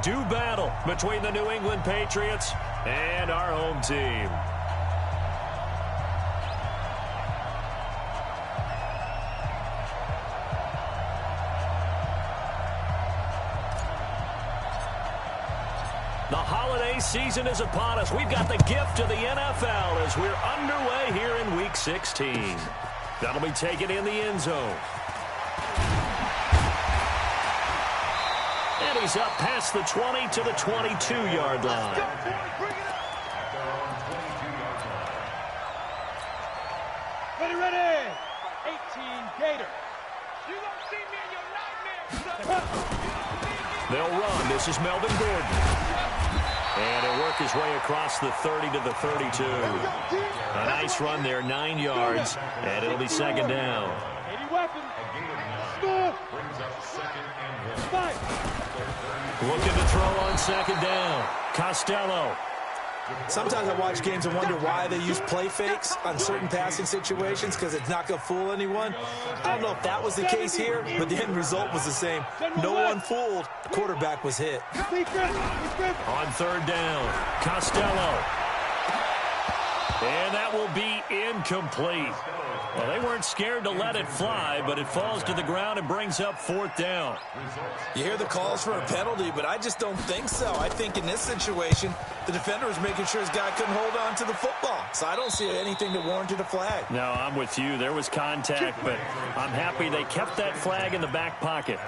Do battle between the New England Patriots and our home team. The holiday season is upon us. We've got the gift of the NFL as we're underway here in Week 16. That'll be taken in the end zone. And he's up past the 20 to the 22-yard line. Ready. 18 Gator. You don't see me in your nightmares. They'll run. This is Melvin Gordon. And he'll work his way across the 30 to the 32. A nice run there, 9 yards, and it'll be second down. 80 weapons. Looking to throw on second down. Costello. Sometimes I watch games and wonder why they use play fakes on certain passing situations because it's not going to fool anyone. I don't know if that was the case here, but the end result was the same. No one fooled. The quarterback was hit. On third down, Costello. And that will be incomplete. Well, they weren't scared to let it fly, but it falls to the ground and brings up fourth down. You hear the calls for a penalty, but I just don't think so. I think in this situation, the defender was making sure his guy couldn't hold on to the football. So I don't see anything that warranted a flag. No, I'm with you. There was contact, but I'm happy they kept that flag in the back pocket.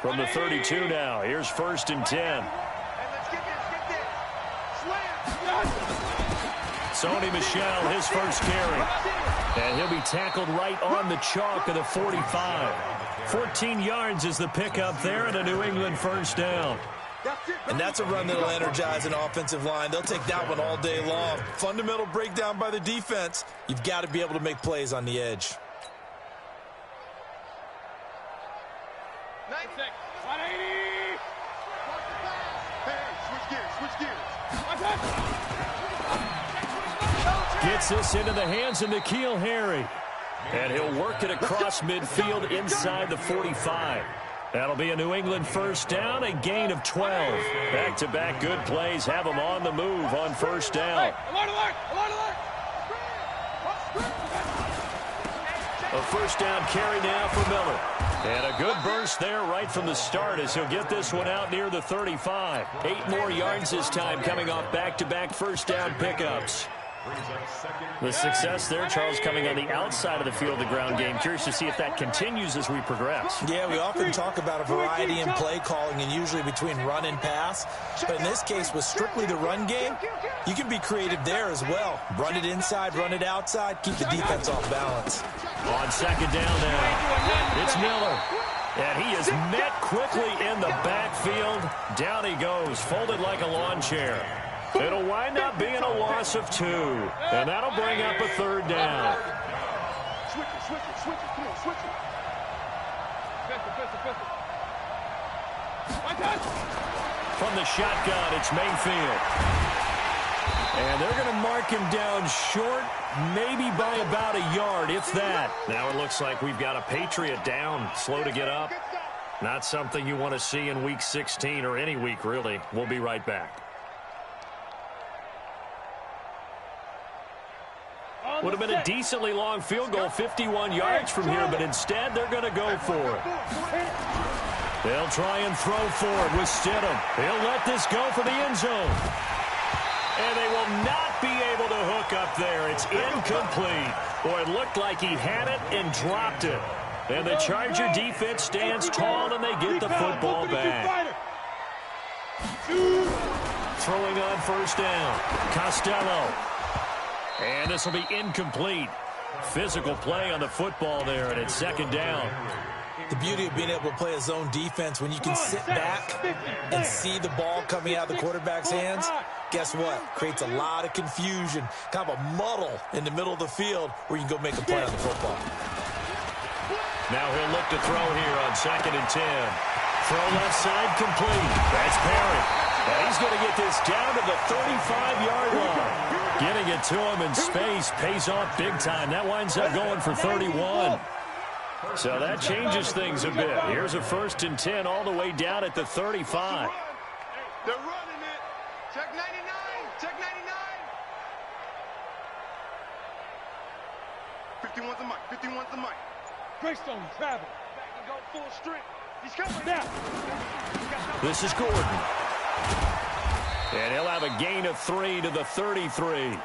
From the 32 now, here's first and 10. Sony Michel, his first carry. And he'll be tackled right on the chalk of the 45. 14 yards is the pickup there, and a New England first down. And that's a run that'll energize an offensive line. They'll take that one all day long. Fundamental breakdown by the defense. You've got to be able to make plays on the edge. 180. Switch gears. Gets this into the hands of N'Keal Harry. And he'll work it across midfield inside the 45. That'll be a New England first down, a gain of 12. Back-to-back good plays have them on the move on first down. Alert. A first down carry now for Miller. And a good burst there right from the start as he'll get this one out near the 35. 8 more yards this time coming off back-to-back first down pickups. The success there, Charles, coming on the outside of the field, the ground game. Curious to see if that continues as we progress. Yeah, we often talk about a variety in play calling and usually between run and pass. But in this case, with strictly the run game, you can be creative there as well. Run it inside, run it outside, keep the defense off balance. On second down now, it's Miller. And he is met quickly in the backfield. Down he goes, folded like a lawn chair. It'll wind up being a loss of 2. And that'll bring up a third down. Switch it. Come on, switch it. Pistol. From the shotgun, it's Mayfield. And they're going to mark him down short, maybe by about a yard, if that. Now it looks like we've got a Patriot down, slow to get up. Not something you want to see in Week 16 or any week, really. We'll be right back. Would have been a decently long field goal, 51 yards from here, but instead they're going to go for it. They'll try and throw for it with Stidham. He'll let this go for the end zone. And they will not be able to hook up there. It's incomplete. Boy, it looked like he had it and dropped it. And the Charger defense stands tall, and they get the football back. Throwing on first down, Costello. And this will be incomplete. Physical play on the football there, and it's second down. The beauty of being able to play a zone defense when you can sit back and see the ball coming out of the quarterback's hands, guess what? Creates a lot of confusion, kind of a muddle in the middle of the field where you can go make a play on the football. Now he'll look to throw here on second and 10. Throw left side complete. That's Perry. And he's going to get this down to the 35-yard line. Getting it to him in space pays off big time. That winds up going for 31. So that changes things a bit. Here's a 1st and 10 all the way down at the 35. They're running it. Check 99. Check 99. 51's the mic. 51's the mic. Greystone, travel. Back and go full strength. He's coming now. This is Gordon. And he'll have a gain of 3 to the 33.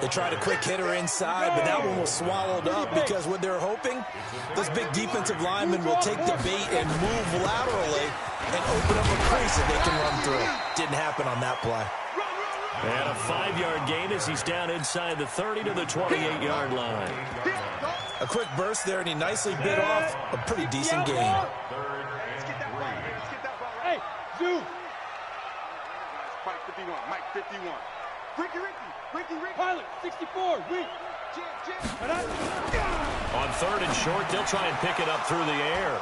They tried a quick hitter inside, but that one was swallowed up because what they're hoping, those big defensive linemen will take the bait and move laterally and open up a crease that they can run through. Didn't happen on that play. And a 5-yard gain as he's down inside the 30 to the 28-yard line. A quick burst there, and he nicely bit off a pretty decent gain. Let's get that ball. Let's get that ball. Hey, Zoo. Mike 51. Mike 51. Ricky. Pilot 64. Rick. On 3rd and short, they'll try and pick it up through the air.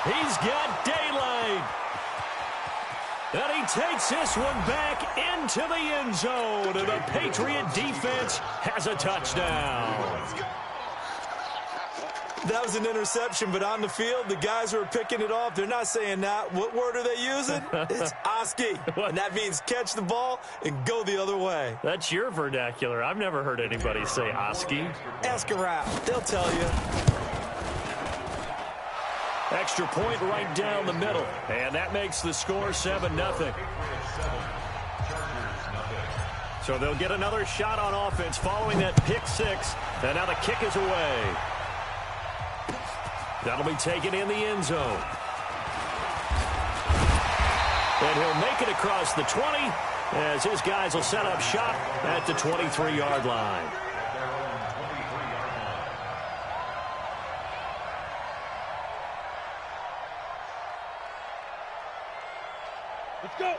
He's got daylight. And he takes this one back into the end zone. And the Patriot defense has a touchdown. That was an interception, but on the field, the guys who are picking it off, they're not saying that. What word are they using? It's Oski. And that means catch the ball and go the other way. That's your vernacular. I've never heard anybody say Oski. Ask around. They'll tell you. Extra point right down the middle. And that makes the score 7-0. So they'll get another shot on offense following that pick 6. And now the kick is away. That'll be taken in the end zone. And he'll make it across the 20 as his guys will set up shop at the 23-yard line.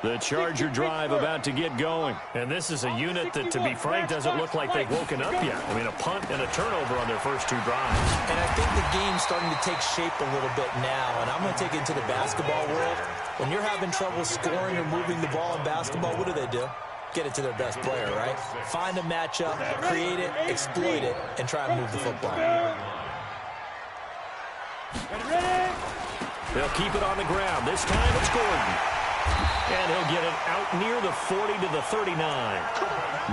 The Charger drive about to get going. And this is a unit that, to be frank, doesn't look like they've woken up yet. I mean, a punt and a turnover on their first 2 drives. And I think the game's starting to take shape a little bit now. And I'm going to take it to the basketball world. When you're having trouble scoring or moving the ball in basketball, what do? Get it to their best player, right? Find a matchup, create it, exploit it, and try and move the football. They'll keep it on the ground. This time it's Gordon. And he'll get it out near the 40 to the 39.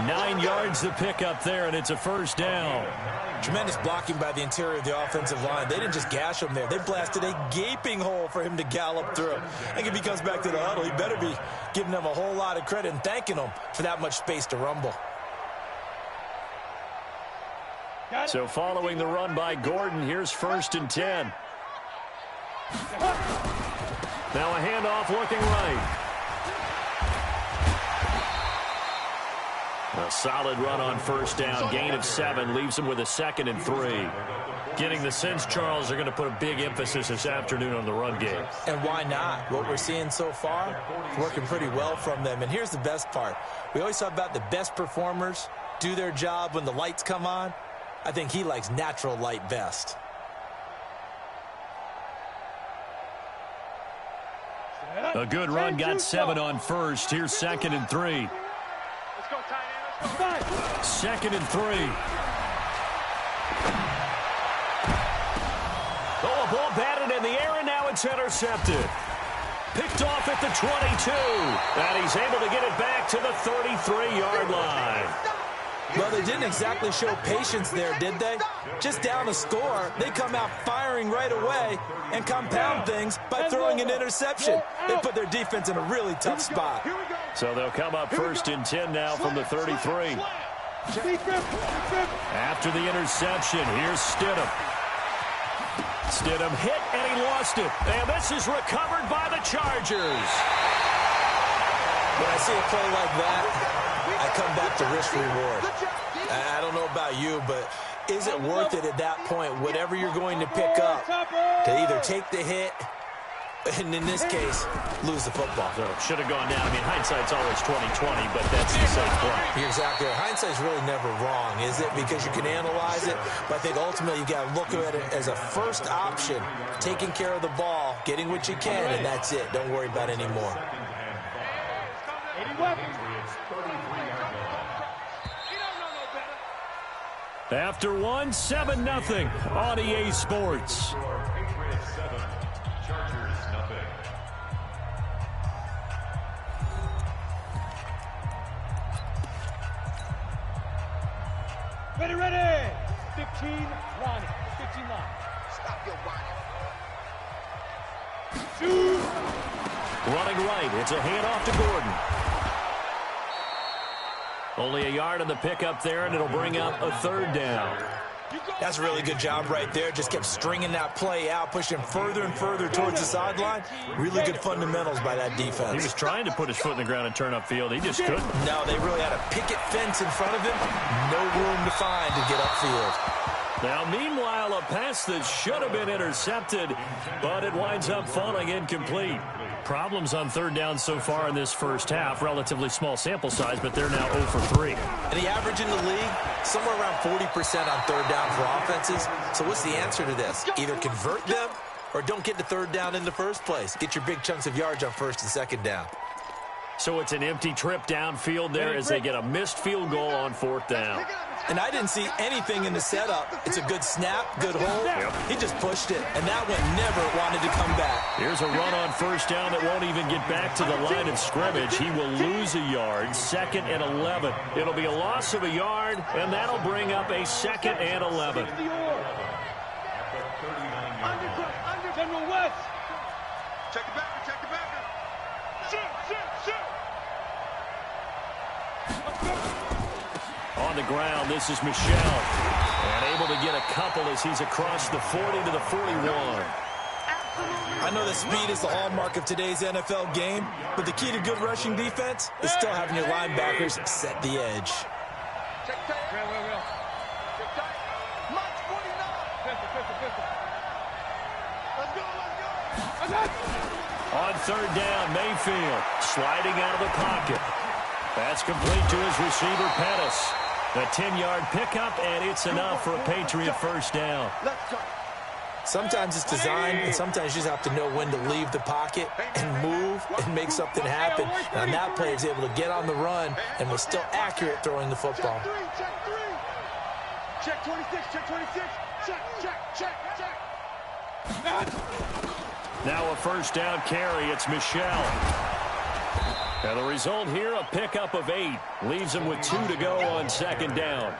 9 yards to pick up there, and it's a 1st down. Tremendous blocking by the interior of the offensive line. They didn't just gash him there. They blasted a gaping hole for him to gallop through. I think if he comes back to the huddle, he better be giving them a whole lot of credit and thanking them for that much space to rumble. So following the run by Gordon, here's 1st and 10. Now a handoff looking right. A solid run on 1st down. Gain of 7 leaves them with a 2nd and 3. Getting the sense, Charles, they're going to put a big emphasis this afternoon on the run game. And why not? What we're seeing so far, working pretty well from them. And here's the best part. We always talk about the best performers do their job when the lights come on. I think he likes natural light best. A good run, got 7 on 1st. Here's 2nd and 3. 2nd and 3. Oh, a ball batted in the air, and now it's intercepted. Picked off at the 22. And he's able to get it back to the 33-yard line. Well, they didn't exactly show patience there, did they? Just down a score, they come out firing right away and compound things by throwing an interception. They put their defense in a really tough spot. So they'll come up 1st and 10 now from the 33. After the interception, here's Stidham. Stidham hit, and he lost it. And this is recovered by the Chargers. When I see a play like that, I come back to risk-reward. I don't know about you, but is it worth it at that point, whatever you're going to pick up, to either take the hit And in this case, lose the football. So should have gone down. I mean, hindsight's always 20/20, but that's the safe play. You're exactly right. Hindsight's really never wrong, is it? Because you can analyze it, but I think ultimately you got to look at it as a first option, taking care of the ball, getting what you can, and that's it. Don't worry about it anymore. After one, 7-0 on EA Sports. Ready. 15 line. 15 line. Stop your whining. Shoot. Running right. It's a handoff to Gordon. Only a yard on the pickup there, and it'll bring up a third down. That's a really good job right there. Just kept stringing that play out, pushing him further and further towards the sideline. Really good fundamentals by that defense. He was trying to put his foot in the ground and turn upfield. He just couldn't. No, they really had a picket fence in front of him. No room to find to get upfield. Now, meanwhile, a pass that should have been intercepted, but it winds up falling incomplete. Problems on third down so far in this first half. Relatively small sample size, but they're now 0 for 3. And the average in the league, somewhere around 40% on third down for offenses. So what's the answer to this? Either convert them or don't get to third down in the first place. Get your big chunks of yards on first and second down. So it's an empty trip downfield there as they get a missed field goal on fourth down. And I didn't see anything in the setup. It's a good snap, good hold. Yep. He just pushed it, and that one never wanted to come back. Here's a run on first down that won't even get back to the line of scrimmage. He will lose a yard, 2nd and 11. It'll be a loss of a yard, and that'll bring up a 2nd and 11. Under General West. Check the backer, check the backer. Shoot. On the ground, this is Michel. And able to get a couple as he's across the 40 to the 41. I know that speed is the hallmark of today's NFL game, but the key to good rushing defense is still having your linebackers set the edge. Check tight. Real. Check tight. March 49. Pistol. Let's go. On third down, Mayfield sliding out of the pocket. That's complete to his receiver, Pettis. A 10-yard pickup, and it's enough for a Patriot first down. Let's go. Sometimes it's designed, and sometimes you just have to know when to leave the pocket and move and make something happen. And on that play, he was able to get on the run and was still accurate throwing the football. Check 26. Check. Now a first down carry. It's Michel. And the result here, a pickup of 8. Leaves him with 2 to go on second down.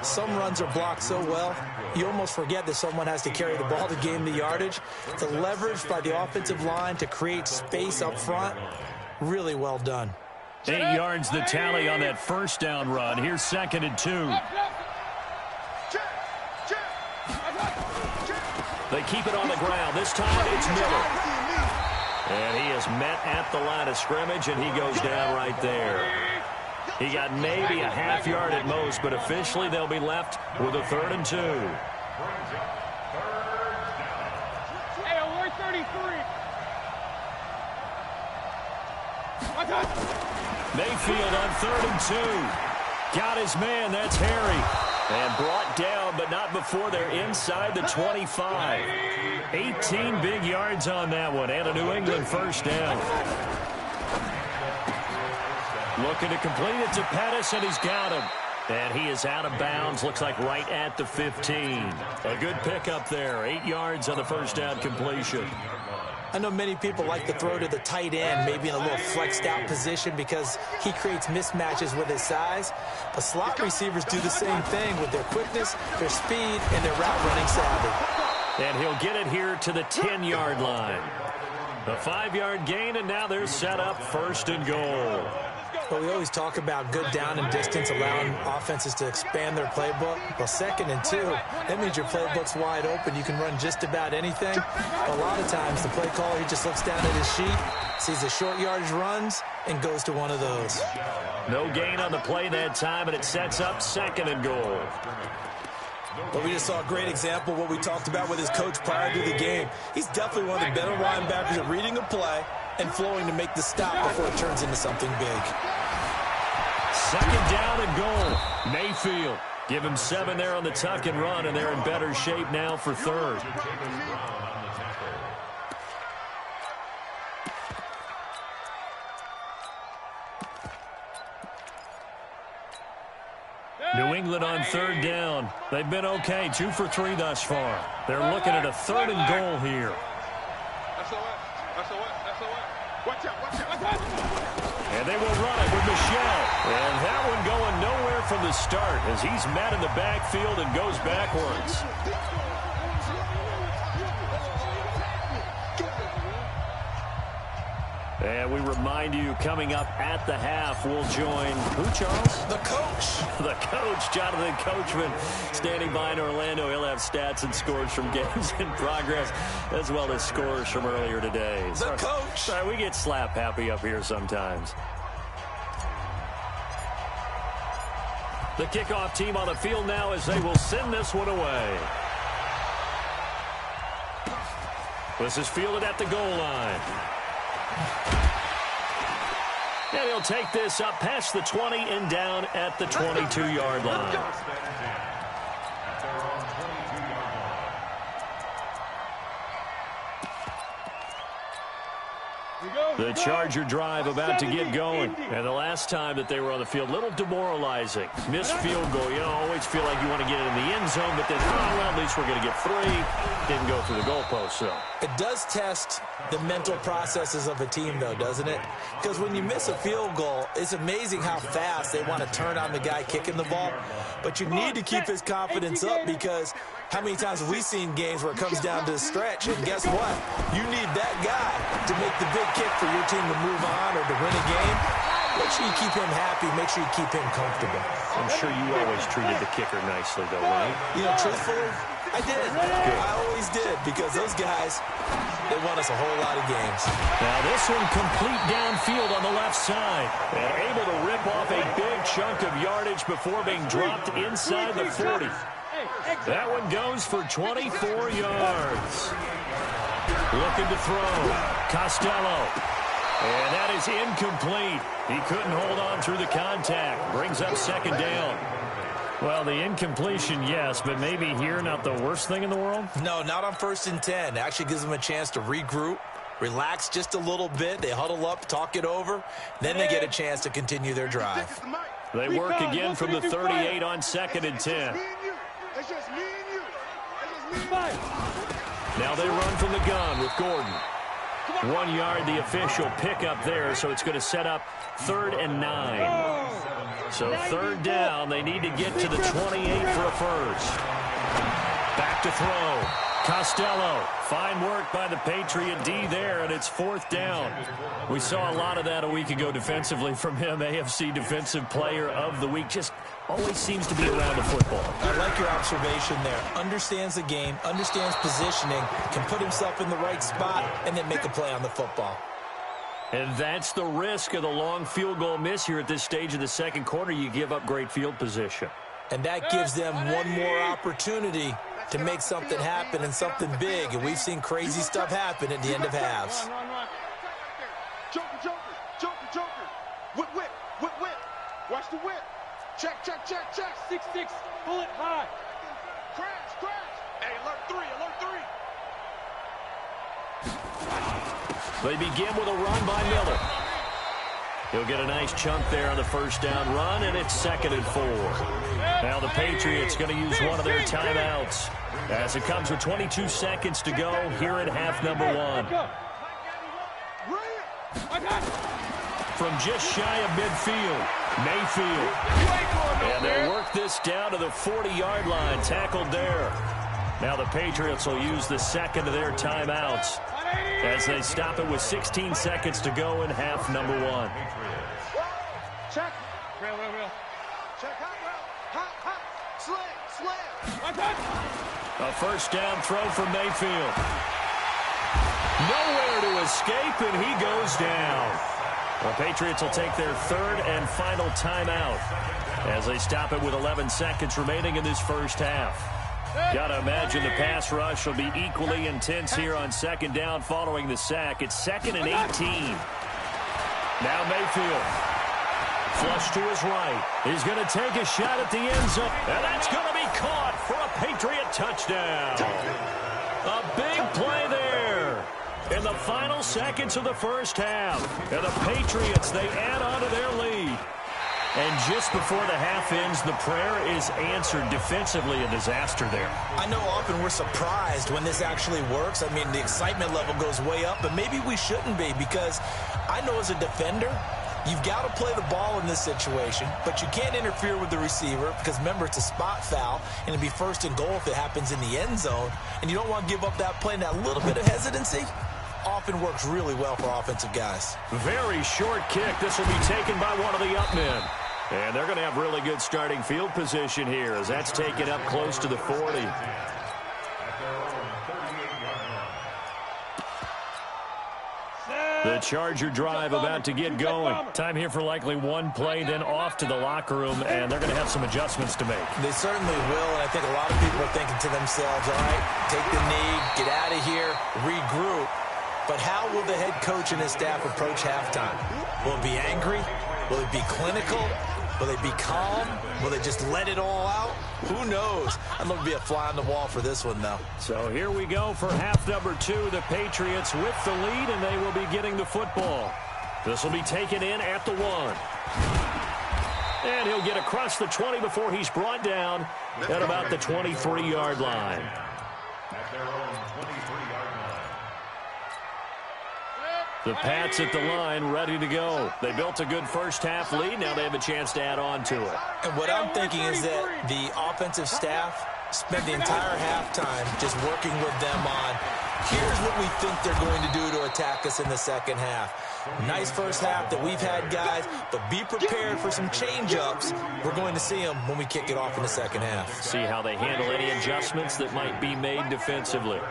Some runs are blocked so well, you almost forget that someone has to carry the ball to gain the yardage. The leverage by the offensive line to create space up front, really well done. 8 yards the tally on that first down run. Here's 2nd and 2. They keep it on the ground. This time it's Miller. And he is met at the line of scrimmage, and he goes down right there. He got maybe a half yard at most, but officially they'll be left with a 3rd and 2. Hey, we're 33. Mayfield on 3rd and 2. Got his man. That's Harry. And brought down, but not before they're inside the 25. 18 big yards on that one, and a New England first down. Looking to complete it to Pettis, and he's got him. And he is out of bounds, looks like right at the 15. A good pickup there, 8 yards on the first down completion. I know many people like to throw to the tight end, maybe in a little flexed out position because he creates mismatches with his size. But slot receivers do the same thing with their quickness, their speed, and their route running savvy. And he'll get it here to the 10-yard line. The 5-yard gain, and now they're set up 1st and goal. But we always talk about good down and distance, allowing offenses to expand their playbook. Well, 2nd and 2, that means your playbook's wide open. You can run just about anything. A lot of times, the play caller, he just looks down at his sheet, sees the short yardage runs, and goes to one of those. No gain on the play that time, and it sets up 2nd and goal. But we just saw a great example of what we talked about with his coach prior to the game. He's definitely one of the better linebackers at reading a play and flowing to make the stop before it turns into something big. Second down and goal. Mayfield. Give him 7 there on the tuck and run, and they're in better shape now for third. New England on third down. They've been okay, 2 for 3 thus far. They're looking at a 3rd and goal here. And they will run it with Michelle. And that one going nowhere from the start as he's met in the backfield and goes backwards. And we remind you, coming up at the half, we'll join who, Charles? The coach. The coach, Jonathan Coachman, standing by in Orlando. He'll have stats and scores from games in progress, as well as scores from earlier today. The coach. Sorry, we get slap happy up here sometimes. The kickoff team on the field now as they will send this one away. This is fielded at the goal line. And he'll take this up past the 20 and down at the 22-yard line. The Charger drive about to get going. And the last time that they were on the field, a little demoralizing. Missed field goal. You know, always feel like you want to get it in the end zone, but then, well, at least we're going to get 3. Didn't go through the goalpost, so. It does test the mental processes of a team, though, doesn't it? Because when you miss a field goal, it's amazing how fast they want to turn on the guy kicking the ball. But you need to keep his confidence up because how many times have we seen games where it comes down to the stretch? And guess what? You need that guy to make the big kick for your team to move on or to win a game. Make sure you keep him happy. Make sure you keep him comfortable. I'm sure you always treated the kicker nicely, though, right? You know, truthfully, I did. Good. I always did because those guys, they won us a whole lot of games. Now this one complete downfield on the left side. And able to rip off a big chunk of yardage before being dropped inside the 40. That one goes for 24 yards. Looking to throw. Costello. And that is incomplete. He couldn't hold on through the contact. Brings up second down. Well, the incompletion, yes, but maybe here not the worst thing in the world? No, not on 1st and 10. Actually gives them a chance to regroup, relax just a little bit. They huddle up, talk it over. Then they get a chance to continue their drive. They work again from the 38 on 2nd and 10. Now they run from the gun with Gordon. 1 yard, the official pickup there, so it's going to set up 3rd and 9. So 3rd down, they need to get to the 28 for a first. Back to throw. Costello. Fine work by the Patriot D there, and it's 4th down. We saw a lot of that a week ago defensively from him. AFC Defensive Player of the Week. Just always seems to be around the football. I like your observation there. Understands the game, understands positioning, can put himself in the right spot, and then make a play on the football. And that's the risk of the long field goal miss here at this stage of the second quarter. You give up great field position. And that gives them one more opportunity to make something happen and something big. And we've seen crazy stuff happen at the end of halves. Joker, Joker, Joker, Joker. Whip, whip, whip, whip. Watch the whip. Check, check, check, check. 6-6. Pull it high. Crash, crash. Hey, alert 3, alert 3. They begin with a run by Miller. He'll get a nice chunk there on the first down run, and it's 2nd and 4. Now the Patriots going to use one of their timeouts as it comes with 22 seconds to go here in half number 1. From just shy of midfield, Mayfield. And they'll work this down to the 40-yard line, tackled there. Now the Patriots will use the second of their timeouts as they stop it with 16 seconds to go in half number 1. Check. Real. Check, hot. Slam. A first down throw from Mayfield. Nowhere to escape, and he goes down. The Patriots will take their 3rd and final timeout as they stop it with 11 seconds remaining in this first half. Gotta imagine the pass rush will be equally intense here on second down following the sack. It's 2nd and 18. Now Mayfield. Flush to his right. He's going to take a shot at the end zone. And that's going to be caught for a Patriot touchdown. A big play there in the final seconds of the first half. And the Patriots, they add on to their lead. And just before the half ends, the prayer is answered. Defensively, a disaster there. I know often we're surprised when this actually works. I mean, the excitement level goes way up, but maybe we shouldn't be, because I know as a defender, you've got to play the ball in this situation, but you can't interfere with the receiver because, remember, it's a spot foul, and it'd be 1st and goal if it happens in the end zone, and you don't want to give up that play, and that little bit of hesitancy often works really well for offensive guys. Very short kick. This will be taken by one of the up men. And they're going to have really good starting field position here as that's taken up close to the 40. The Charger drive about to get going. Time here for likely one play, then off to the locker room, and they're going to have some adjustments to make. They certainly will, and I think a lot of people are thinking to themselves, all right, take the knee, get out of here, regroup. But how will the head coach and his staff approach halftime? Will it be angry? Will it be clinical? Will they be calm? Will they just let it all out? Who knows? I'd love to be a fly on the wall for this one, though. So here we go for half number 2. The Patriots with the lead, and they will be getting the football. This will be taken in at the 1. And he'll get across the 20 before he's brought down at about the 23-yard line. The Pats at the line, ready to go. They built a good first half lead. Now they have a chance to add on to it. And what I'm thinking is that the offensive staff spent the entire halftime just working with them on, here's what we think they're going to do to attack us in the second half. Nice first half that we've had, guys, but be prepared for some change-ups. We're going to see them when we kick it off in the second half. See how they handle any adjustments that might be made defensively.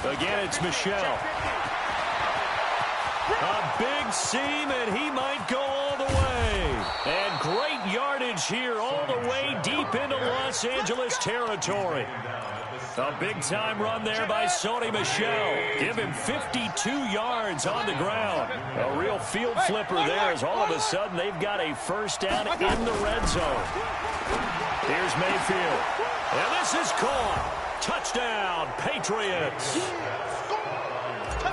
Again, it's Michelle. A big seam, and he might go all the way. And great yardage here all the way deep into Los Angeles territory. A big-time run there by Sony Michel. Give him 52 yards on the ground. A real field flipper there as all of a sudden they've got a first down in the red zone. Here's Mayfield. And this is caught. Touchdown, Patriots.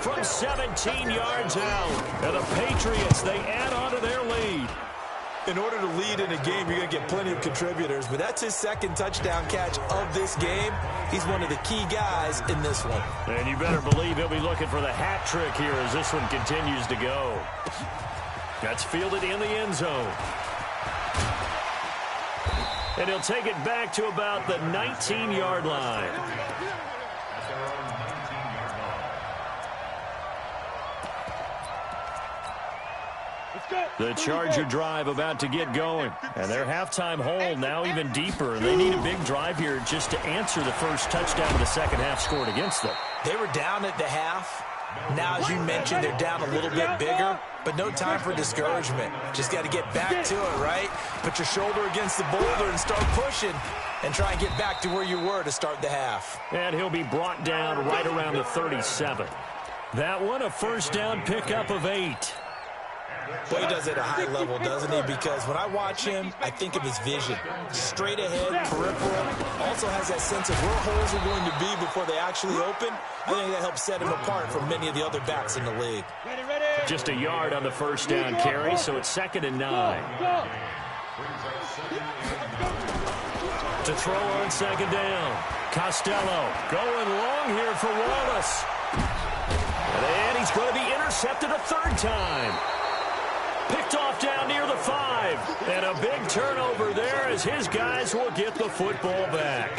From 17 yards out. And the Patriots, they add on to their lead. In order to lead in a game, you're going to get plenty of contributors, but that's his second touchdown catch of this game. He's one of the key guys in this one. And you better believe he'll be looking for the hat trick here as this one continues to go. That's fielded in the end zone. And he'll take it back to about the 19-yard line. The Charger drive about to get going. And their halftime hole now even deeper. And they need a big drive here just to answer the first touchdown of the second half scored against them. They were down at the half. Now, as you mentioned, they're down a little bit bigger, but no time for discouragement. Just got to get back to it, right? Put your shoulder against the boulder and start pushing and try and get back to where you were to start the half. And he'll be brought down right around the 37. That one, a first down pickup of 8. Well, he does it at a high level, doesn't he? Because when I watch him, I think of his vision. Straight ahead, peripheral. Also has that sense of where holes are going to be before they actually open. I think that helps set him apart from many of the other backs in the league. Just a yard on the first down carry, so it's 2nd and 9. To throw on second down. Costello going long here for Wallace. And he's going to be intercepted a third time. Picked off down near the 5. And a big turnover there as his guys will get the football back.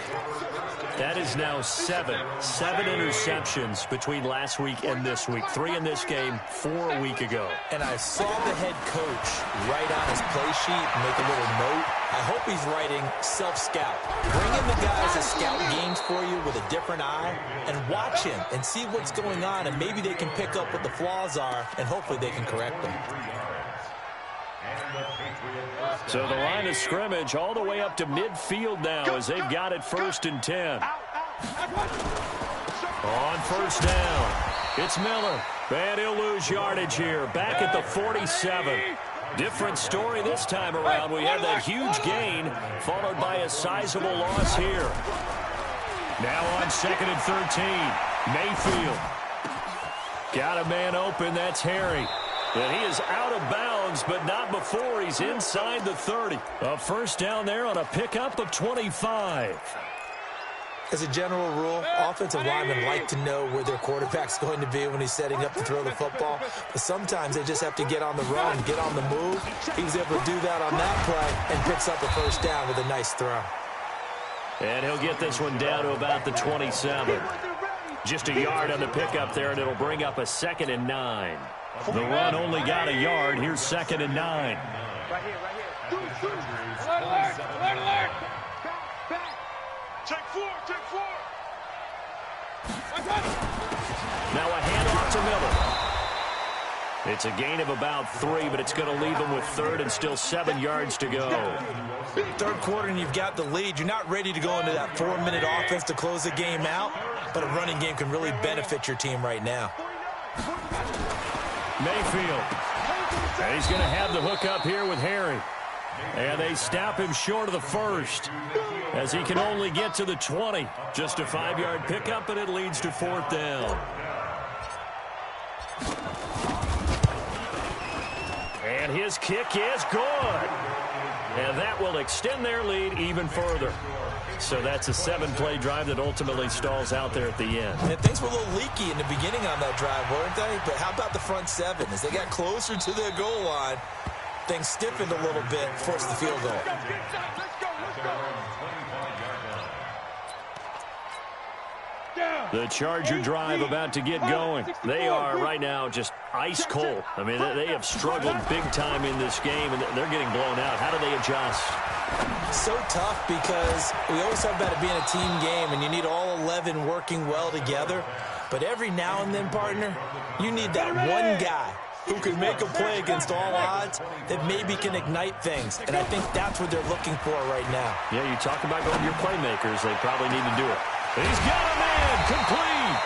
That is now 7 interceptions between last week and this week. 3 in this game, 4 a week ago. And I saw the head coach write on his play sheet, make a little note. I hope he's writing self-scout. Bring in the guys as scout games for you with a different eye and watch him and see what's going on, and maybe they can pick up what the flaws are, and hopefully they can correct them. So the line of scrimmage all the way up to midfield now as they've got it 1st and 10. On 1st down, it's Miller. And he'll lose yardage here, back at the 47. Different story this time around. We had that huge gain, followed by a sizable loss here. Now on 2nd and 13, Mayfield. Got a man open, that's Harry. And he is out of bounds, but not before he's inside the 30. A 1st down there on a pickup of 25. As a general rule, offensive linemen like to know where their quarterback's going to be when he's setting up to throw the football. But sometimes they just have to get on the run, get on the move. He was able to do that on that play and picks up a 1st down with a nice throw. And he'll get this one down to about the 27. Just a yard on the pickup there, and it'll bring up a 2nd and 9. The run only got a yard. Here's 2nd and 9. Right here. Alert. Back. Take four. Now a handoff to Miller. It's a gain of about 3, but it's going to leave them with 3rd and still 7 yards to go. 3rd quarter and you've got the lead. You're not ready to go into that 4-minute offense to close the game out, but a running game can really benefit your team right now. Mayfield. And he's going to have the hook up here with Harry. And they stop him short of the 1st as he can only get to the 20. Just a 5-yard pickup, and it leads to 4th down. And his kick is good. And that will extend their lead even further. So that's a 7-play drive that ultimately stalls out there at the end. And things were a little leaky in the beginning on that drive, weren't they? But how about the front 7? As they got closer to their goal line, things stiffened a little bit, forced the field goal. The Charger drive about to get going. They are right now just ice cold. I mean, they have struggled big time in this game, and they're getting blown out. How do they adjust? So tough because we always talk about it being a team game, and you need all 11 working well together. But every now and then, partner, you need that one guy who can make a play against all odds that maybe can ignite things. And I think that's what they're looking for right now. Yeah, you talk about going to your playmakers. They probably need to do it. He's got a man complete.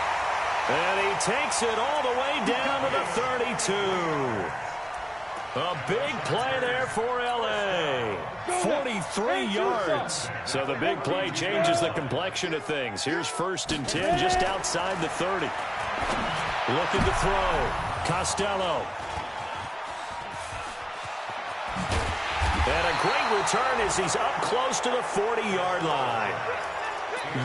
And he takes it all the way down to the 32. A big play there for L.A. 43 yards. So the big play changes the complexion of things. Here's 1st and 10 just outside the 30. Looking to throw. Costello. And a great return as he's up close to the 40-yard line.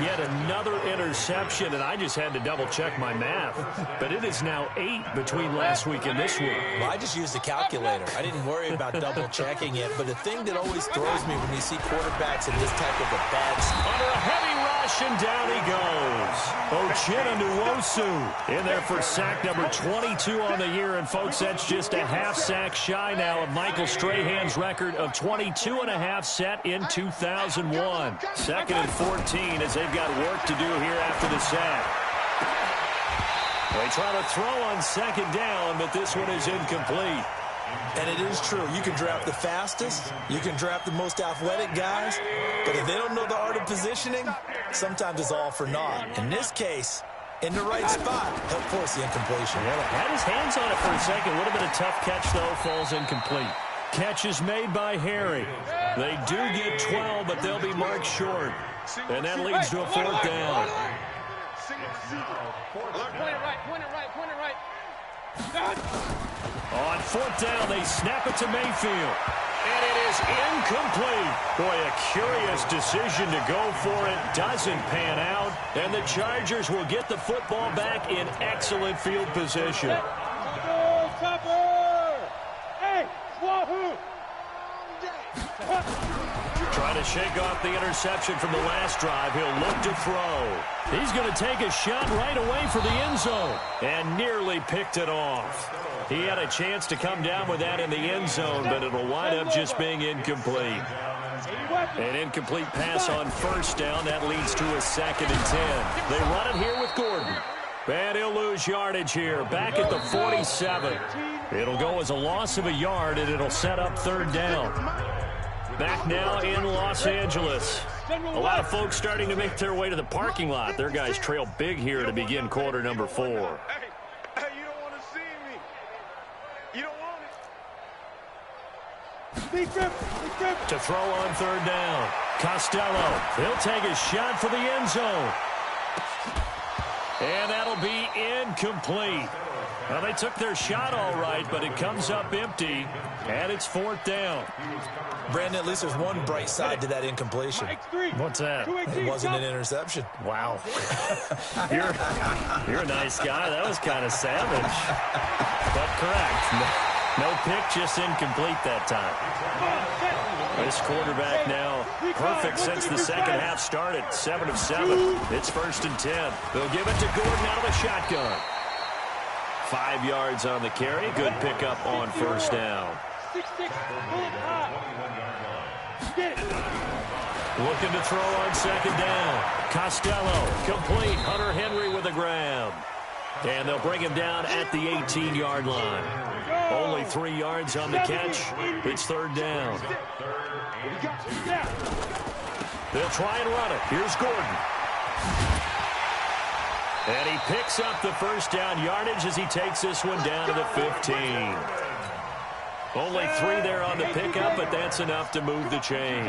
Yet another interception, and I just had to double-check my math. But it is now 8 between last week and this week. Well, I just used the calculator. I didn't worry about double-checking it. But the thing that always throws me when you see quarterbacks in this type of a bad spot. Under a heavy rush, and down he goes. Uchenna Nwosu in there for sack number 22 on the year. And, folks, that's just a half sack shy now of Michael Strahan's record of 22.5 set in 2001. 2nd and 14 as they've got work to do here after the sack. They try to throw on 2nd down, but this one is incomplete. And it is true. You can draft the fastest. You can draft the most athletic guys. But if they don't know the art of positioning, sometimes it's all for naught. In this case, in the right spot, help force the incompletion. Yeah, had his hands on it for a second. Would have been a tough catch, though. Falls incomplete. Catch is made by Harry. They do get 12, but they'll be marked short. And that leads to a 4th down. Point it right. On 4th down, they snap it to Mayfield. And it is incomplete. Boy, a curious decision to go for it. Doesn't pan out. And the Chargers will get the football back in excellent field position. Hey, wahoo! Trying to shake off the interception from the last drive. He'll look to throw. He's going to take a shot right away for the end zone. And nearly picked it off. He had a chance to come down with that in the end zone, but it'll wind up just being incomplete. An incomplete pass on first down. That leads to a 2nd and 10. They run it here with Gordon. And he'll lose yardage here. Back at the 47. It'll go as a loss of a yard, and it'll set up 3rd down. Back now in Los Angeles. A lot of folks starting to make their way to the parking lot. Their guys trail big here to begin quarter number 4. Hey, you don't want to see me. You don't want it. To throw on 3rd down. Costello. He'll take a shot for the end zone. And that'll be incomplete. Well, they took their shot all right, but it comes up empty, and it's 4th down. Brandon, at least there's one bright side to that incompletion. What's that? It wasn't an interception. Wow. You're a nice guy. That was kind of savage. But correct. No pick, just incomplete that time. This quarterback now perfect since the second half started. 7 of 7. It's 1st and 10. They'll give it to Gordon out of the shotgun. 5 yards on the carry. Good pickup on 1st down. Looking to throw on 2nd down. Costello, complete. Hunter Henry with a grab. And they'll bring him down at the 18-yard line. Only 3 yards on the catch. It's 3rd down. They'll try and run it. Here's Gordon. And he picks up the 1st down yardage as he takes this one down to the 15. Only 3 there on the pickup, but that's enough to move the chains.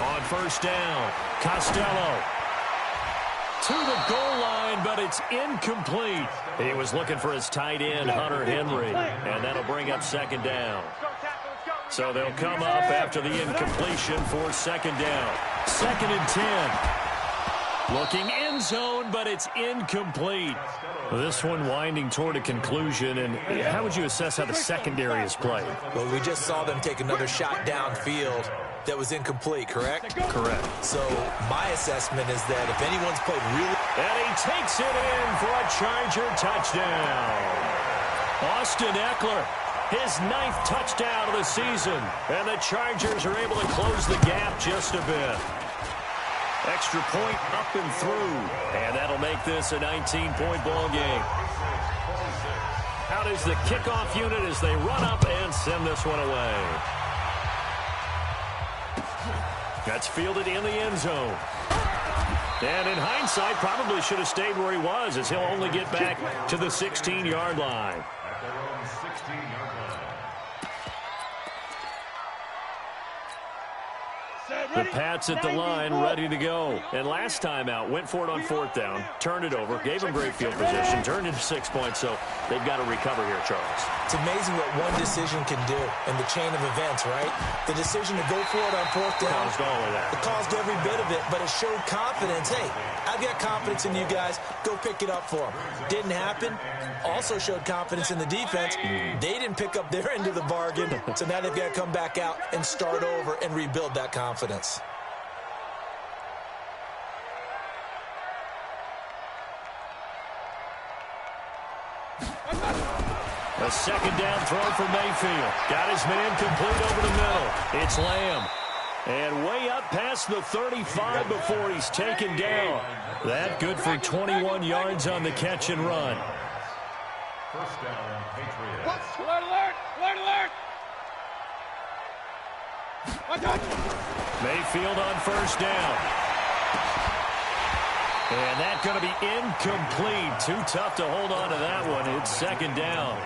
On 1st down, Costello. To the goal line, but it's incomplete. He was looking for his tight end, Hunter Henry, and that'll bring up 2nd down. So they'll come up after the incompletion for 2nd down. 2nd and 10. Looking end zone, but it's incomplete. This one winding toward a conclusion, and how would you assess how the secondary is played? Well, we just saw them take another shot downfield that was incomplete, correct? Correct. So my assessment is that if anyone's played really... And he takes it in for a Charger touchdown. Austin Eckler, his 9th touchdown of the season, and the Chargers are able to close the gap just a bit. Extra point up and through, and that'll make this a 19-point ball game. Out is the kickoff unit as they run up and send this one away. That's fielded in the end zone. And in hindsight, probably should have stayed where he was, as he'll only get back to the 16-yard line. The Pats at the line, ready to go. And last time out, went for it on 4th down, turned it over, gave him great field position, turned into 6 points, so they've got to recover here, Charles. It's amazing what one decision can do in the chain of events, right? The decision to go for it on 4th down. Caused all of that. It caused every bit of it, but it showed confidence. Hey, I've got confidence in you guys. Go pick it up for them. Didn't happen. Also showed confidence in the defense. They didn't pick up their end of the bargain, so now they've got to come back out and start over and rebuild that confidence. A 2nd down throw for Mayfield. Got his man complete over the middle. It's Lamb. And way up past the 35 before he's taken down. That good for 21 yards on the catch and run. 1st down, Patriots. Alert, alert, alert, alert. Mayfield on 1st down. And that's going to be incomplete. Too tough to hold on to that one. It's 2nd down.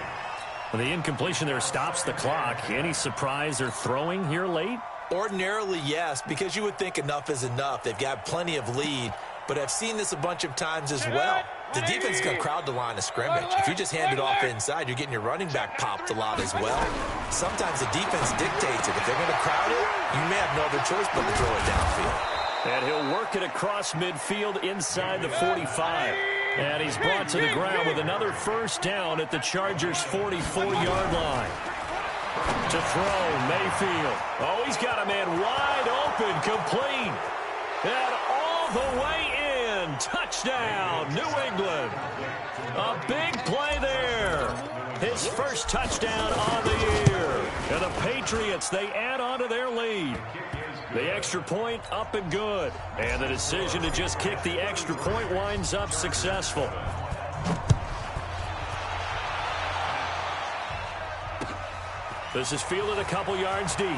The incompletion there stops the clock. Any surprise they're throwing here late? Ordinarily, yes, because you would think enough is enough. They've got plenty of lead, but I've seen this a bunch of times as well. The defense can crowd the line of scrimmage. If you just hand it off inside, you're getting your running back popped a lot as well. Sometimes the defense dictates it. If they're going to crowd it, you may have no other choice but to throw it downfield. And he'll work it across midfield inside the 45. And he's brought to the ground with another 1st down at the Chargers' 44-yard line. To throw, Mayfield. Oh, he's got a man wide open, complete. And all the way in. Touchdown, New England. A big play there. His 1st touchdown on the year. And the Patriots, they add on to their lead. The extra point up and good. And the decision to just kick the extra point winds up successful. This is fielded a couple yards deep.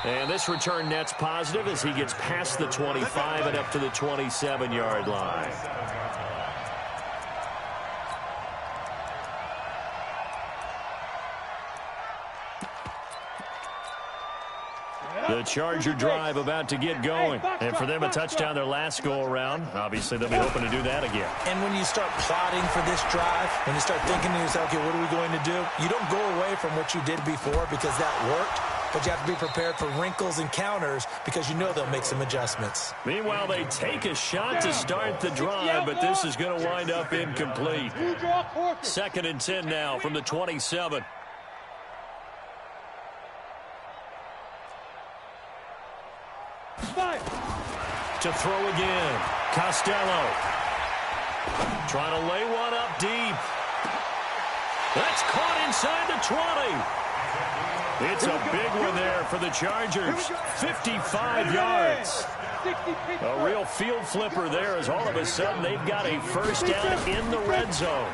And this return net's positive as he gets past the 25 and up to the 27-yard line. The Charger drive about to get going. And for them, a touchdown their last go-around. Obviously, they'll be hoping to do that again. And when you start plotting for this drive, when you start thinking to yourself, okay, what are we going to do? You don't go away from what you did before because that worked. But you have to be prepared for wrinkles and counters because you know they'll make some adjustments. Meanwhile, they take a shot to start the drive, but this is going to wind up incomplete. 2nd and 10 now from the 27. To throw again. Costello. Trying to lay one up deep. That's caught inside the 20. It's a big one there for the Chargers. 55 yards. A real field flipper there as all of a sudden they've got a first down in the red zone.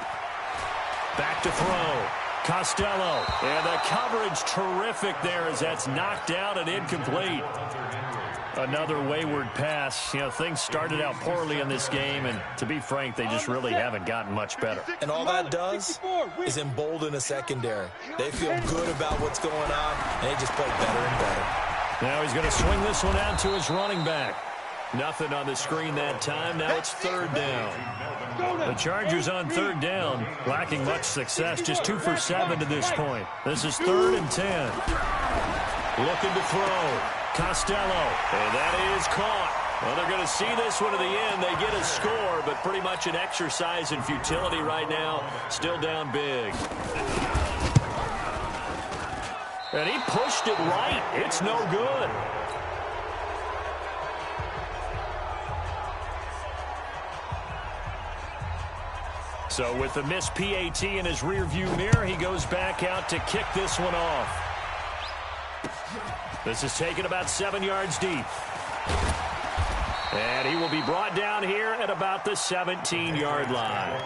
Back to throw. Costello. And the coverage terrific there as that's knocked down and incomplete. Another wayward pass. You know, things started out poorly in this game, and to be frank, they just really haven't gotten much better. And all that does is embolden a secondary. They feel good about what's going on, and they just play better and better. Now he's going to swing this one out to his running back. Nothing on the screen that time. Now it's 3rd down. The Chargers on 3rd down, lacking much success, just 2 for 7 to this point. This is 3rd and 10. Looking to throw. Costello, and that is caught. Well, they're going to see this one to the end. They get a score, but pretty much an exercise in futility right now. Still down big. And he pushed it right. It's no good. So with the missed PAT in his rearview mirror, he goes back out to kick this one off. This is taken about 7 yards deep. And he will be brought down here at about the 17-yard line.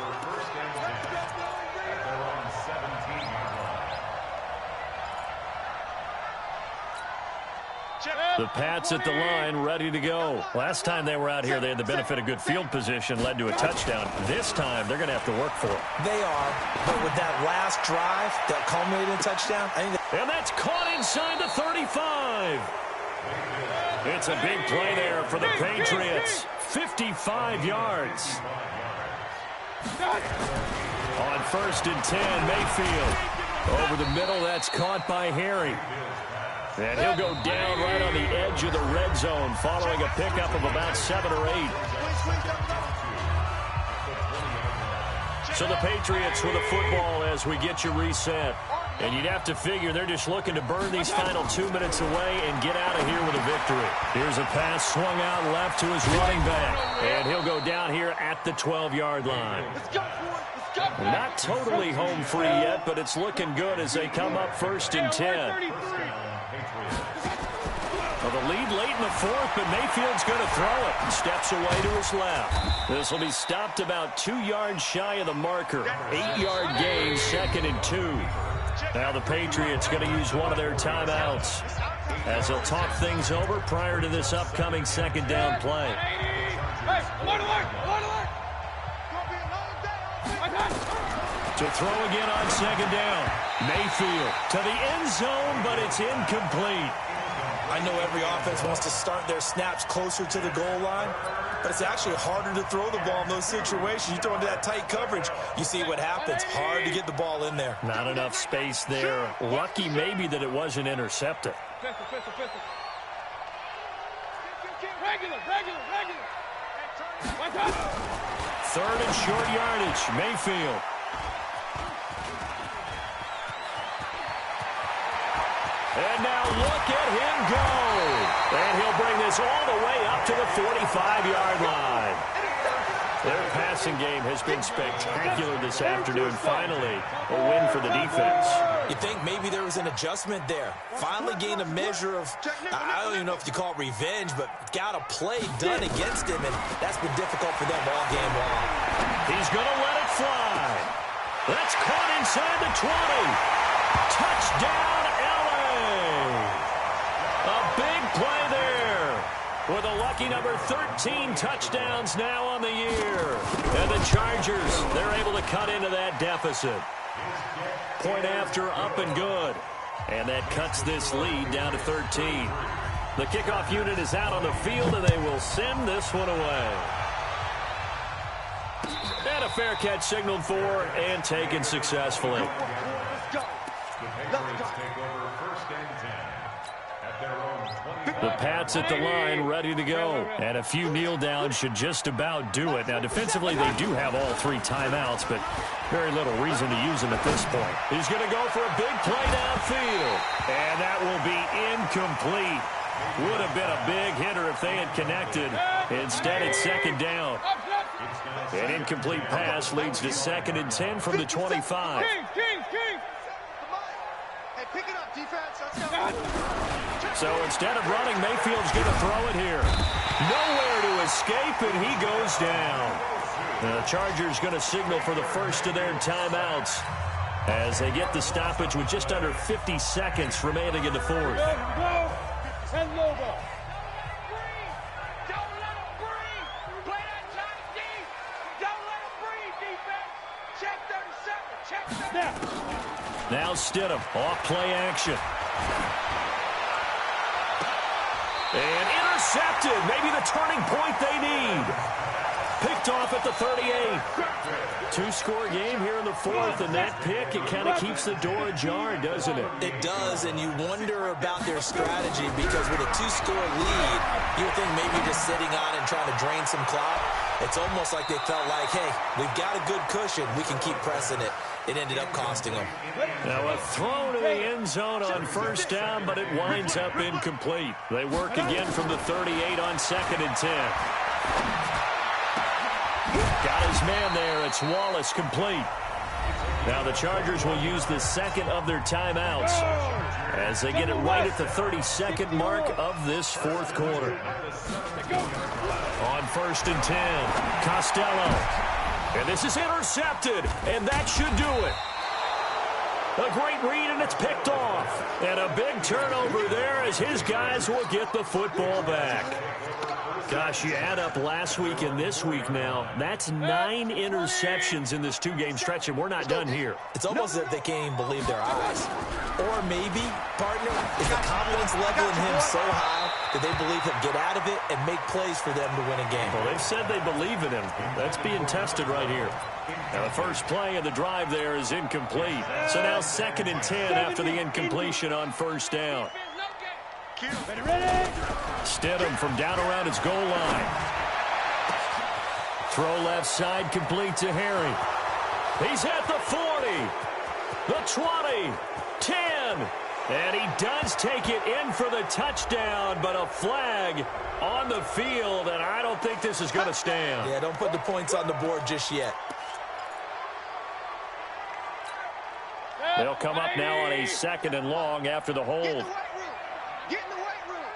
The Pats at the line, ready to go. Last time they were out here, they had the benefit of good field position, led to a touchdown. This time, they're going to have to work for it. They are, but with that last drive that culminated in a touchdown, I think and that's caught inside the 35. It's a big play there for the Patriots. 55 yards. On 1st and 10, Mayfield. Over the middle, that's caught by Harry. And he'll go down right on the edge of the red zone following a pickup of about 7 or 8. So the Patriots with a football as we get you reset. And you'd have to figure they're just looking to burn these final 2 minutes away and get out of here with a victory. Here's a pass swung out left to his running back. And he'll go down here at the 12-yard line. Not totally home free yet, but it's looking good as they come up 1st and 10. Well, the lead late in the 4th, but Mayfield's going to throw it. Steps away to his left. This will be stopped about 2 yards shy of the marker. 8-yard gain, 2nd and 2. Now the Patriots going to use one of their timeouts as they'll talk things over prior to this upcoming 2nd down play. To throw again on 2nd down. Mayfield to the end zone, but it's incomplete. I know every offense wants to start their snaps closer to the goal line, but it's actually harder to throw the ball in those situations. You throw into that tight coverage, you see what happens. Hard to get the ball in there. Not enough space there. Lucky maybe that it wasn't intercepted. Regular. 3rd and short yardage. Mayfield. And now look at him go. And he'll bring this all the way up to the 45-yard line. Their passing game has been spectacular this afternoon. Finally, a win for the defense. You think maybe there was an adjustment there. Finally gained a measure of, I don't even know if you call it revenge, but got a play done against him, and that's been difficult for them all game long. He's going to let it fly. That's caught inside the 20. Touchdown, L.A. A big play there. With a lucky number 13 touchdowns now on the year. And the Chargers, they're able to cut into that deficit. Point after, up and good. And that cuts this lead down to 13. The kickoff unit is out on the field, and they will send this one away. And a fair catch signaled for and taken successfully. Let's go. Let's go. The Pats at the line, ready to go. And a few kneel downs should just about do it. Now, defensively, they do have all 3 timeouts, but very little reason to use them at this point. He's going to go for a big play downfield. And that will be incomplete. Would have been a big hitter if they had connected. Instead, it's second down. An incomplete pass leads to 2nd and 10 from the 25. Hey, pick it up, defense. Let's go. So instead of running, Mayfield's going to throw it here. Nowhere to escape, and he goes down. The Chargers going to signal for the first of their timeouts as they get the stoppage with just under 50 seconds remaining in the fourth. Now Stidham, off play action. And intercepted. Maybe the turning point they need. Picked off at the 38. 2-score game here in the fourth, and that pick, it kind of keeps the door ajar, doesn't it? It does, and you wonder about their strategy because with a 2-score lead, you would think maybe just sitting on and trying to drain some clock. It's almost like they felt like, hey, we've got a good cushion. We can keep pressing it. It ended up costing them. Now a throw to the end zone on first down, but it winds up incomplete. They work again from the 38 on 2nd and 10. Got his man there. It's Wallace complete. Now the Chargers will use the 2nd of their timeouts as they get it right at the 32nd mark of this fourth quarter. On 1st and 10, Costello. And this is intercepted, and that should do it. A great read, and it's picked off. And a big turnover there as his guys will get the football back. Gosh, you add up last week and this week now. That's 9 interceptions in this 2-game stretch, and we're not done here. It's almost as if they can't even believe their eyes. Or maybe, partner, is the confidence level in him so high that they believe he'll get out of it and make plays for them to win a game. Well, they've said they believe in him. That's being tested right here. Now, the first play of the drive there is incomplete. So now 2nd and 10 after the incompletion on first down. Stidham from down around his goal line. Throw left side complete to Harry. He's at the 40, the 20, 10. And he does take it in for the touchdown, but a flag on the field, and I don't think this is going to stand. Yeah, don't put the points on the board just yet. They'll come up now on a 2nd and long after the hold. Get in the weight room.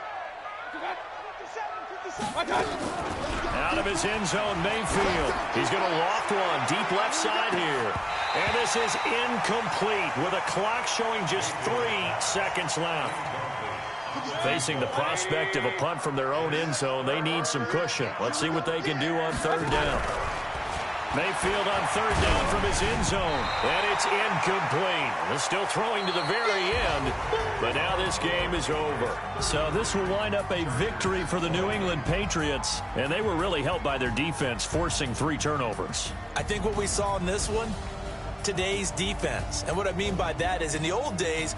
Out of his end zone, Mayfield. He's going to loft one deep left side here. And this is incomplete with a clock showing just 3 seconds left. Facing the prospect of a punt from their own end zone, they need some cushion. Let's see what they can do on 3rd down. Mayfield on 3rd down from his end zone. And it's incomplete. They're still throwing to the very end. But now this game is over. So this will wind up a victory for the New England Patriots. And they were really helped by their defense, forcing 3 turnovers. I think what we saw in this one, today's defense. And what I mean by that is in the old days,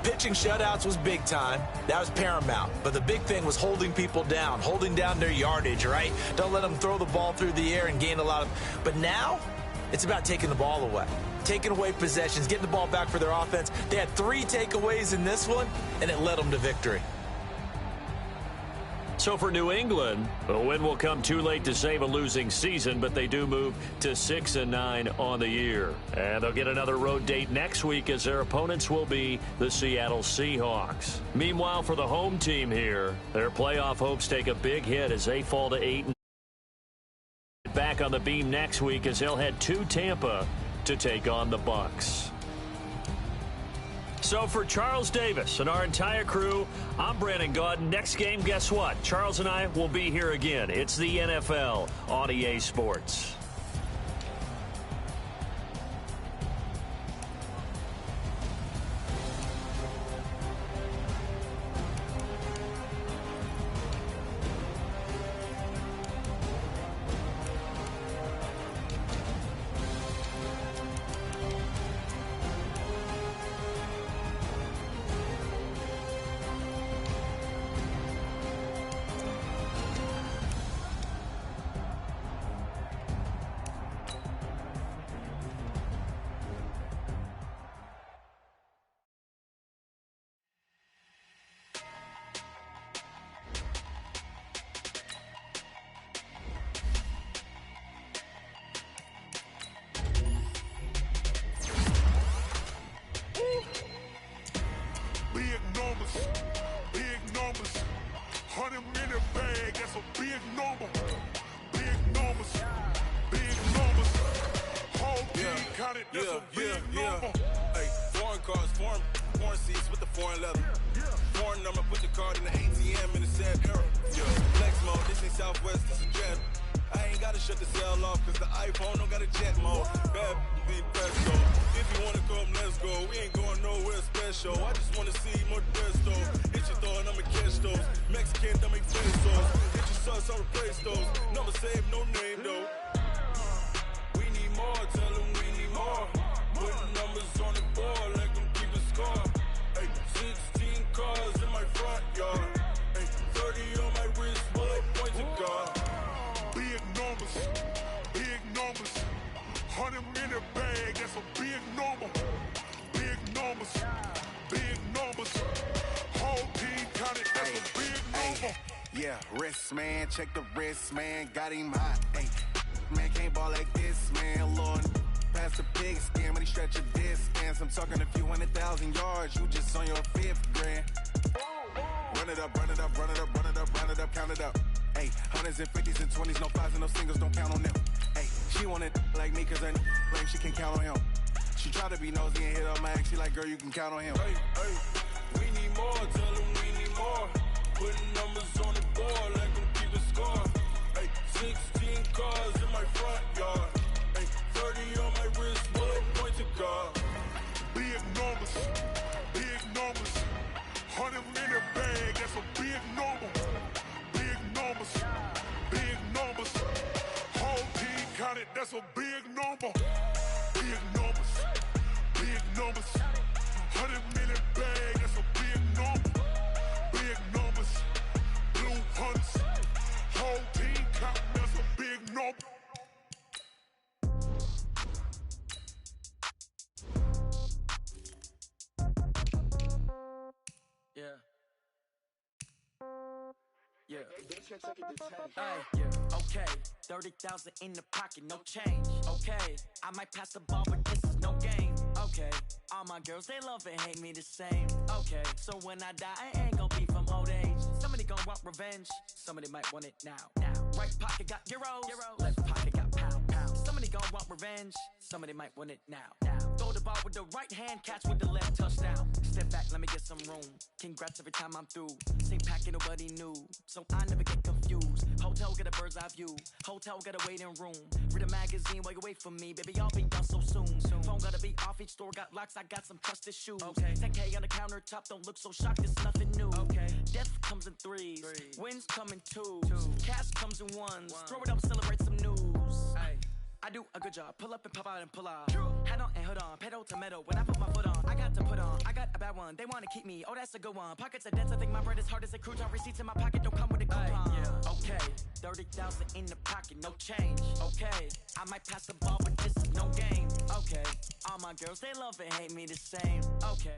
pitching shutouts was big time. That was paramount. But the big thing was holding people down, holding down their yardage, right? Don't let them throw the ball through the air and gain a lot of... But now, it's about taking the ball away. Taking away possessions, getting the ball back for their offense. They had 3 takeaways in this one, and it led them to victory. So for New England, a win will come too late to save a losing season, but they do move to 6-9 on the year. And they'll get another road date next week as their opponents will be the Seattle Seahawks. Meanwhile, for the home team here, their playoff hopes take a big hit as they fall to 8. Back on the beam next week as they'll head to Tampa to take on the Bucs. So for Charles Davis and our entire crew, I'm Brandon Gaudin. Next game, guess what? Charles and I will be here again. It's the NFL on EA Sports. Big numbers, 100 minute bag, that's a big number. Big numbers, whole team counted, that's a big number. Hey, foreign cars, foreign seats with the foreign leather. Foreign number, put the card in the ATM in the sad era. Flex mode, this ain't Southwest, this is Jet. I ain't gotta shut the cell off, cause the iPhone don't got a jet mode. Bad be presto. If you wanna come, let's go. We ain't going nowhere special. I just wanna see more presto. Hit your throw and I'ma catch those. Mexican, don't make pesos. Hit your sauce, I'll replace those. Number save, no name though. We need more, tell them we need more. Putting numbers on the board like I'm keeping score. Hey, 16 cars in my front yard. Hey, 30 on my wrist, bullet point to God. Big numbers, 100 minute bag, that's a big number. Big numbers, whole team counted, that's a big number. Yeah, wrist man, check the wrist man, got him hot. Hey, man can't ball like this, man. Lord, past the pig skin, but he stretch a distance. I'm talking a few 100,000 yards, you just on your 5th grand. Run it up, count it up. Hey, hundreds and 50s and 20s, no 5s and no singles, don't count on them. Hey, she want it like me, cause her like she can count on him. She try to be nosy and hit up my ex, she like, girl, you can count on him. Hey, we need more, tell them we need more. Putting numbers on the board like I'm keeping score. Hey, 16 cars in my front yard. Hey, 30 on my wrist, bullet point to God. Big numbers, 100 minute bag, that's a big number. Big numbers, whole team counted, that's a big number. Big numbers, 100 minute bag, that's a big number. Big numbers, blue hunts, whole team counting, that's a big number. Yeah. Okay. 30,000 in the pocket, no change. Okay. I might pass the ball, but this is no game. Okay. All my girls, they love and hate me the same. Okay. So when I die, I ain't gonna be from old age. Somebody gonna want revenge. Somebody might want it now. Right pocket got euros. Left pocket got pound. Somebody gonna want revenge. Somebody might want it now. Throw the ball with the right hand, catch with the left, touchdown. Step back, let me get some room. Congrats every time I'm through. Same packet, nobody knew, so I never get confused. Hotel get a bird's eye view. Hotel get a waiting room. Read a magazine while you wait for me, baby. I'll be done so soon. Phone gotta be off. Each store got locks. I got some trusted shoes. Okay. 10K on the countertop. Don't look so shocked. It's nothing new. Okay. Death comes in threes. Wins come in twos. Cash comes in ones. Throw it up, celebrate some news. Ay. I do a good job. Pull up and pop out and pull off. Hat on and hood on. Pedal to metal. When I put my foot on, I got to put on. I got a bad one. They want to keep me. Oh, that's a good one. Pockets are dense. I think my bread is hard as a crouton. Receipts in my pocket don't come with a coupon. Okay. 30,000 in the pocket. No change. Okay. I might pass the ball, but this is no game. Okay. All my girls, they love and hate me the same. Okay.